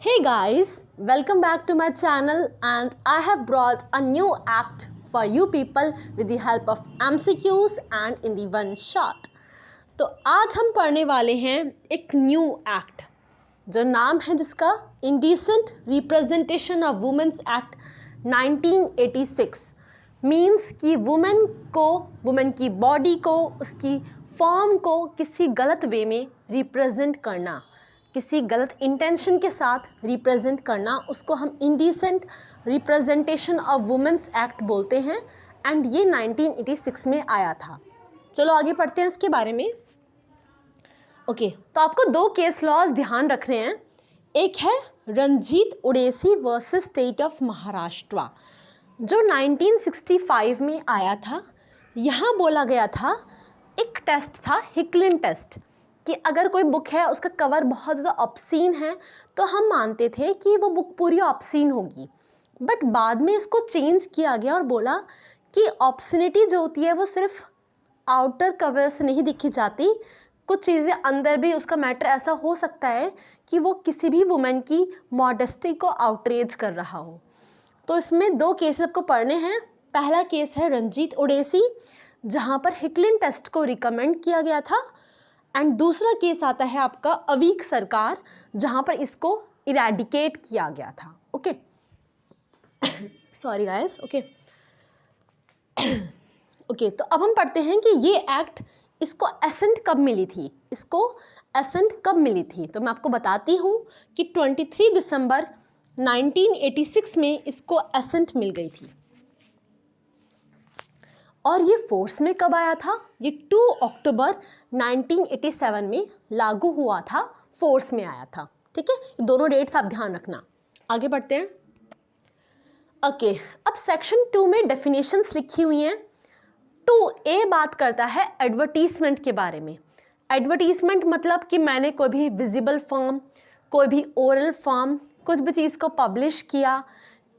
Hey guys, welcome back to my channel and I have brought a new act for you people with the help of MCQs and in the one shot. तो आज हम पढ़ने वाले हैं एक new act जो नाम है जिसका indecent representation of women's act 1986 means कि वुमेन की बॉडी को उसकी फॉर्म को किसी गलत वे में रिप्रेजेंट करना, किसी गलत इंटेंशन के साथ रिप्रेजेंट करना, उसको हम indecent representation of women's act बोलते हैं एंड ये 1986 में आया था। चलो आगे पढ़ते हैं इसके बारे में। ओके, तो आपको दो केस लॉज ध्यान रखने हैं। एक है Ranjit Udeshi versus State of Maharashtra जो 1965 में आया था। यहाँ बोला गया था, एक टेस्ट था हिकलिन टेस्ट, कि अगर कोई बुक है उसका कवर बहुत ज़्यादा ऑब्सीन है तो हम मानते थे कि वो बुक पूरी ऑब्सीन होगी, बट बाद में इसको चेंज किया गया और बोला कि ऑब्सिनिटी जो होती है वो सिर्फ आउटर कवर से नहीं दिखी जाती, कुछ चीज़ें अंदर भी उसका मैटर ऐसा हो सकता है कि वो किसी भी वुमेन की मॉडेस्टी को आउटरेज कर रहा हो। तो इसमें दो केसेस आपको पढ़ने हैं। पहला केस है रंजीत उड़ेसी जहाँ पर हिकलिन टेस्ट को रिकमेंड किया गया था, एंड दूसरा केस आता है आपका अवीक सरकार जहाँ पर इसको इरेडिकेट किया गया था। Okay, sorry guys. ओके, तो अब हम पढ़ते हैं कि ये एक्ट इसको एसेंट कब मिली थी। तो मैं आपको बताती हूँ कि 23 दिसंबर 1986 में इसको एसेंट मिल गई थी। और ये फोर्स में कब आया था? ये 2 अक्टूबर 1987 में लागू हुआ था, फोर्स में आया था। ठीक है, ये दोनों डेट्स आप ध्यान रखना। आगे बढ़ते हैं। ओके, अब सेक्शन 2 में डेफिनेशंस लिखी हुई हैं। 2A बात करता है एडवर्टीजमेंट के बारे में। एडवर्टीजमेंट मतलब कि मैंने कोई भी विजिबल फॉर्म, कोई भी ओरल फॉर्म, कुछ भी चीज़ को पब्लिश किया,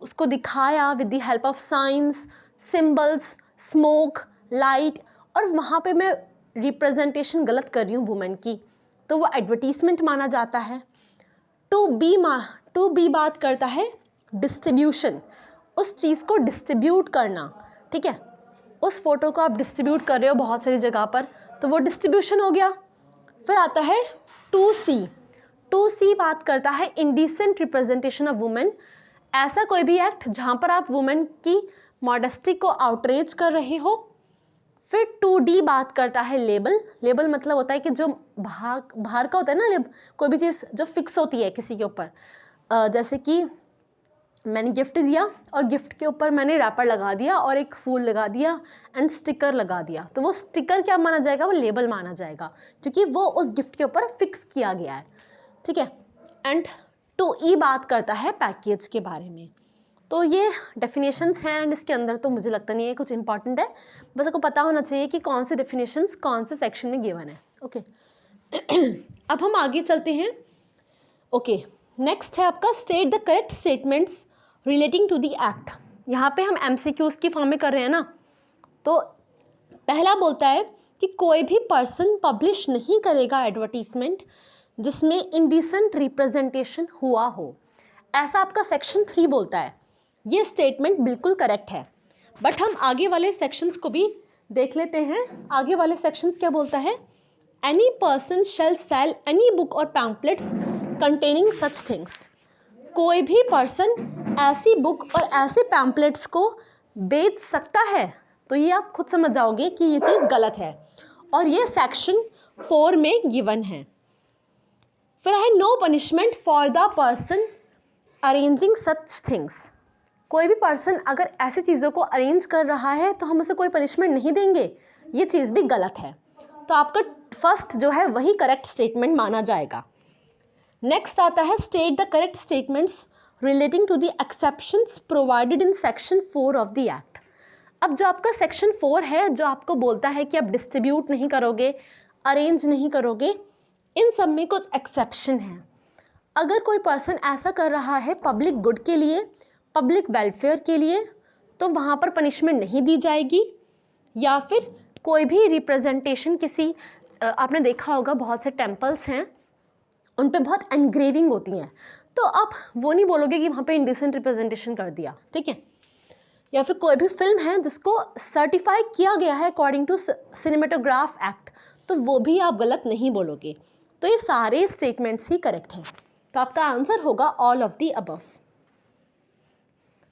उसको दिखाया with the help of science, symbols, smoke, light, और वहाँ पे मैं रिप्रेजेंटेशन गलत कर रही हूँ वुमेन की, तो वो एडवर्टीजमेंट माना जाता है। 2B बात करता है डिस्ट्रीब्यूशन, उस चीज़ को डिस्ट्रीब्यूट करना। ठीक है, उस फोटो को आप डिस्ट्रीब्यूट कर रहे हो बहुत सारी जगह पर, तो वो डिस्ट्रीब्यूशन हो गया। फिर आता है 2C बात करता है इंडिसेंट रिप्रेजेंटेशन ऑफ वुमेन, ऐसा कोई भी एक्ट जहाँ पर आप वुमेन की मॉडेस्टी को आउटरेज कर रहे हो। फिर 2D बात करता है लेबल मतलब होता है कि जो बाहर का होता है ना, कोई भी चीज़ जो फिक्स होती है किसी के ऊपर, जैसे कि मैंने गिफ्ट दिया और गिफ्ट के ऊपर मैंने रैपर लगा दिया और एक फूल लगा दिया एंड स्टिकर लगा दिया, तो वो स्टिकर क्या माना जाएगा? वो लेबल माना जाएगा, क्योंकि वो उस गिफ्ट के ऊपर फिक्स किया गया है। ठीक है, एंड 2E बात करता है पैकेज के बारे में। तो ये डेफिनेशंस हैं एंड इसके अंदर तो मुझे लगता नहीं है कुछ इंपॉर्टेंट है, बस आपको पता होना चाहिए कि कौन से डेफिनेशंस कौन से सेक्शन में गिवन है। ओके, अब हम आगे चलते हैं। ओके, नेक्स्ट है आपका state the correct statements relating to the act. यहाँ पे हम MCQs की फॉर्म में कर रहे हैं ना, तो पहला बोलता है कि कोई भी पर्सन पब्लिश नहीं करेगा एडवर्टीजमेंट जिसमें इंडिसेंट रिप्रेजेंटेशन हुआ हो, ऐसा आपका सेक्शन 3 बोलता है। ये स्टेटमेंट बिल्कुल करेक्ट है, बट हम आगे वाले सेक्शंस को भी देख लेते हैं। आगे वाले सेक्शंस क्या बोलता है? Any person shall sell any book or pamphlets containing such things. कोई भी पर्सन ऐसी बुक और ऐसे पैम्पलेट्स को बेच सकता है, तो ये आप खुद समझ जाओगे कि ये चीज़ गलत है, और ये सेक्शन 4 में गिवन है। फिर है no punishment for the person arranging such things. कोई भी पर्सन अगर ऐसी चीज़ों को अरेंज कर रहा है तो हम उसे कोई पनिशमेंट नहीं देंगे, ये चीज़ भी गलत है। तो आपका फर्स्ट जो है वही करेक्ट स्टेटमेंट माना जाएगा। नेक्स्ट आता है state the correct statements relating to the exceptions provided in section 4 of the act. अब जो आपका सेक्शन 4 है, जो आपको बोलता है कि आप डिस्ट्रीब्यूट नहीं करोगे, अरेंज नहीं करोगे, इन सब में कुछ एक्सेप्शन हैं। अगर कोई पर्सन ऐसा कर रहा है पब्लिक गुड के लिए, पब्लिक वेलफेयर के लिए, तो वहाँ पर पनिशमेंट नहीं दी जाएगी। या फिर कोई भी रिप्रेजेंटेशन किसी, आपने देखा होगा बहुत से टेम्पल्स हैं उन पे बहुत एनग्रेविंग होती हैं, तो आप वो नहीं बोलोगे कि वहाँ पे इंडिसेंट रिप्रेजेंटेशन कर दिया, ठीक है। या फिर कोई भी फिल्म है जिसको सर्टिफाई किया गया है अकॉर्डिंग टू सिनेमेटोग्राफ एक्ट, तो वो भी आप गलत नहीं बोलोगे। तो ये सारे स्टेटमेंट्स ही करेक्ट हैं। तो आपका आंसर होगा ऑल ऑफ दी अबव।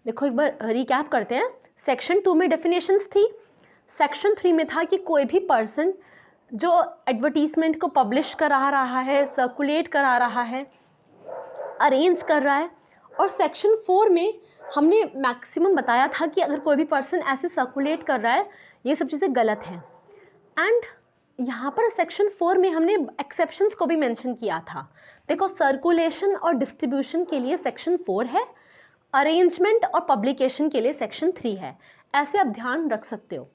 देखो एक बार रिकैप करते हैं। सेक्शन 2 में डेफिनेशंस थी, सेक्शन 3 में था कि कोई भी पर्सन जो एडवर्टीजमेंट को पब्लिश करा रहा है, सर्कुलेट करा रहा है, अरेंज कर रहा है, और सेक्शन 4 में हमने मैक्सिमम बताया था कि अगर कोई भी पर्सन ऐसे सर्कुलेट कर रहा है, ये सब चीज़ें गलत हैं। एंड यहाँ पर सेक्शन 4 में हमने एक्सेप्शंस को भी मेंशन किया था। देखो सर्कुलेशन और डिस्ट्रीब्यूशन के लिए सेक्शन 4 है, अरेंजमेंट और पब्लिकेशन के लिए सेक्शन 3 है। ऐसे आप ध्यान रख सकते हो।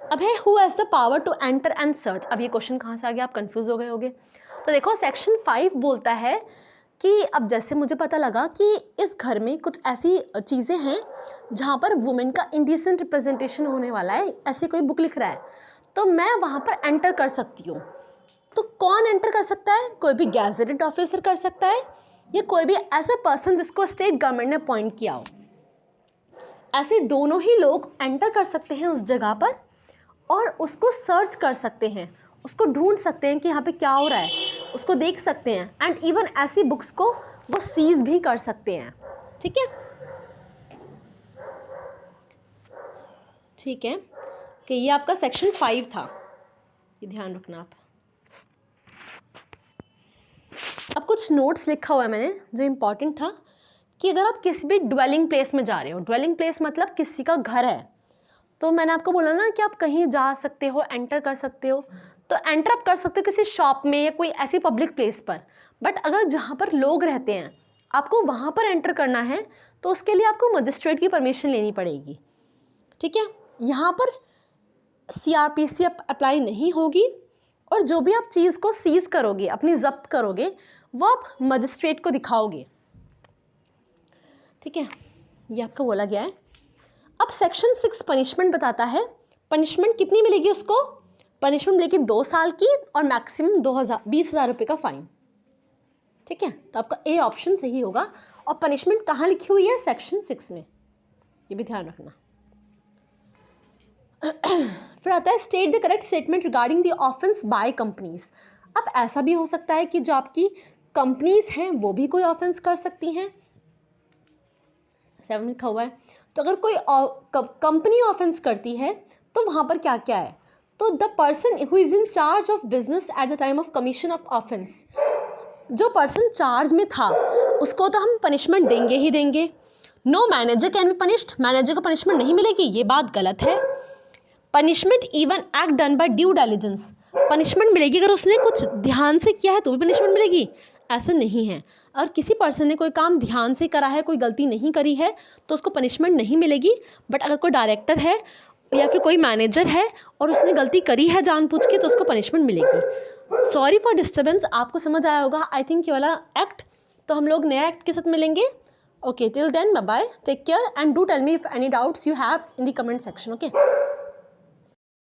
अब है who has the power to enter and search. अब ये क्वेश्चन कहाँ से आ गया, आप कंफ्यूज हो गए होगे। तो देखो सेक्शन 5 बोलता है कि अब जैसे मुझे पता लगा कि इस घर में कुछ ऐसी चीज़ें हैं जहाँ पर वुमेन का इंडिसेंट रिप्रेजेंटेशन होने वाला है, ऐसी कोई बुक लिख रहा है, तो मैं वहाँ पर एंटर कर सकती हूँ। तो कौन एंटर कर सकता है? कोई भी गैजेटेड ऑफिसर कर सकता है, या कोई भी ऐसा पर्सन जिसको स्टेट गवर्नमेंट ने अपॉइंट किया हो। ऐसे दोनों ही लोग एंटर कर सकते हैं उस जगह पर और उसको सर्च कर सकते हैं, उसको ढूंढ सकते हैं कि यहाँ पे क्या हो रहा है, उसको देख सकते हैं। एंड इवन ऐसी बुक्स को वो सीज भी कर सकते हैं, ठीक है। ठीक है कि ये आपका सेक्शन 5 था, ये ध्यान रखना आप। अब कुछ नोट्स लिखा हुआ है मैंने जो इम्पॉर्टेंट था कि अगर आप किसी भी ड्वेलिंग प्लेस में जा रहे हो, ड्वेलिंग प्लेस मतलब किसी का घर है, तो मैंने आपको बोला ना कि आप कहीं जा सकते हो, एंटर कर सकते हो, तो एंटर आप कर सकते हो किसी शॉप में या कोई ऐसी पब्लिक प्लेस पर। बट अगर जहाँ पर लोग रहते हैं आपको वहाँ पर एंटर करना है तो उसके लिए आपको मजिस्ट्रेट की परमिशन लेनी पड़ेगी, ठीक है। यहाँ पर CRPC अप्लाई नहीं होगी, और जो भी आप चीज़ को सीज करोगे, अपनी जब्त करोगे, वो आप मजिस्ट्रेट को दिखाओगे, ठीक है। ये आपका बोला गया है। अब सेक्शन 6 पनिशमेंट बताता है। पनिशमेंट कितनी मिलेगी उसको? पनिशमेंट मिलेगी 2 साल की और मैक्सिमम 20,000 रुपये का फाइन, ठीक है। तो आपका ए ऑप्शन सही होगा। और पनिशमेंट कहाँ लिखी हुई है? सेक्शन 6 में, ये भी ध्यान रखना। फिर आता है state the correct statement regarding the offence by companies. अब ऐसा भी हो सकता है कि जो आपकी कंपनीज हैं वो भी कोई ऑफेंस कर सकती हैं, 7 लिखा हुआ है। तो अगर कोई कंपनी ऑफेंस करती है तो वहाँ पर क्या क्या है? तो the person who is in charge of business at the time of commission of offence, जो पर्सन चार्ज में था उसको तो हम पनिशमेंट देंगे ही देंगे। No manager can be punished, manager को पनिशमेंट नहीं मिलेगी, ये बात गलत है। Punishment even act done by due diligence, punishment मिलेगी अगर उसने कुछ ध्यान से किया है तो भी पनिशमेंट मिलेगी, ऐसा नहीं है। और किसी पर्सन ने कोई काम ध्यान से करा है, कोई गलती नहीं करी है, तो उसको पनिशमेंट नहीं मिलेगी। बट अगर कोई डायरेक्टर है या फिर कोई मैनेजर है और उसने गलती करी है जानबूझ के, तो उसको पनिशमेंट मिलेगी। सॉरी फॉर डिस्टर्बेंस, आपको समझ आया होगा आई थिंक ये वाला एक्ट। तो हम लोग नया एक्ट के साथ मिलेंगे। Okay, till then bye bye, take care and do tell me if any doubts you have in the comment section. Okay.